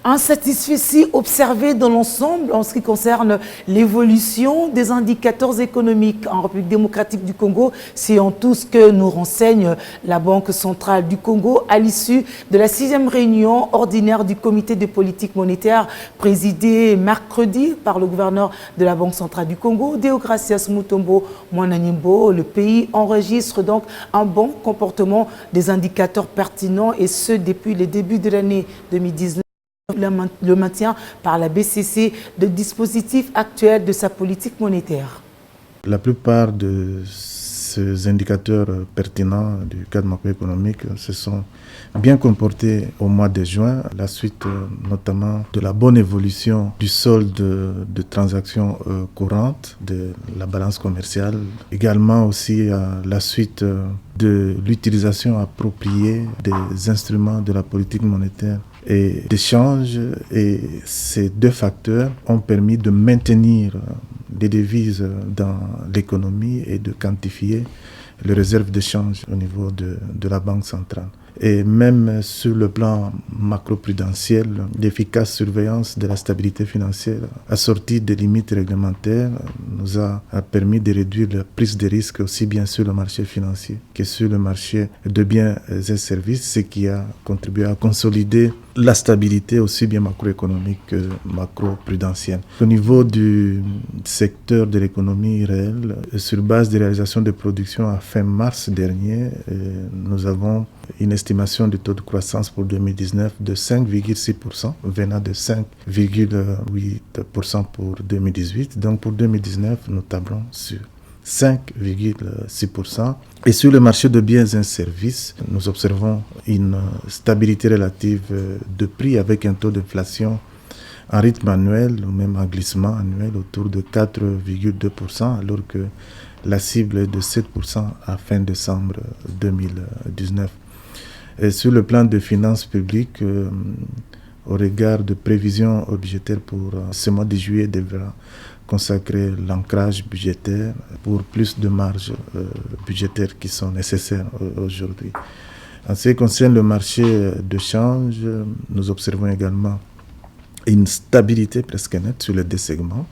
Un satisfecit observé dans l'ensemble en ce qui concerne l'évolution des indicateurs économiques en République démocratique du Congo, c'est en tout ce que nous renseigne la Banque centrale du Congo à l'issue de la 6e réunion ordinaire du comité de politique monétaire présidée mercredi par le gouverneur de la Banque centrale du Congo, Deogracias Mutombo Mwananyimbo. Le pays enregistre donc un bon comportement des indicateurs pertinents et ce depuis le début de l'année 2019. Le maintien par la BCC de dispositifs actuels de sa politique monétaire. La plupart de ces indicateurs pertinents du cadre macroéconomique se sont bien comportés au mois de juin, à la suite notamment de la bonne évolution du solde de transactions courantes, de la balance commerciale, également aussi à la suite de l'utilisation appropriée des instruments de la politique monétaire et d'échange, et ces deux facteurs ont permis de maintenir des devises dans l'économie et de quantifier les réserves d'échange au niveau de la Banque centrale. Et même sur le plan macroprudentiel, l'efficace surveillance de la stabilité financière assortie des limites réglementaires nous a permis de réduire la prise de risque aussi bien sur le marché financier que sur le marché de biens et services, ce qui a contribué à consolider la stabilité aussi bien macroéconomique que macroprudentielle. Au niveau du secteur de l'économie réelle, sur base des réalisations de production à fin mars dernier, nous avons une estimation du taux de croissance pour 2019 de 5,6%, venant de 5,8% pour 2018. Donc pour 2019, nous tablons sur 5,6%. Et sur le marché de biens et services, nous observons une stabilité relative de prix avec un taux d'inflation en rythme annuel ou même en glissement annuel autour de 4,2%, alors que la cible est de 7% à fin décembre 2019. Et sur le plan de finances publiques, au regard de prévisions budgétaires pour ce mois de juillet, devra consacrer l'ancrage budgétaire pour plus de marges budgétaires qui sont nécessaires aujourd'hui. En ce qui concerne le marché de change, nous observons également une stabilité presque nette sur les deux segments.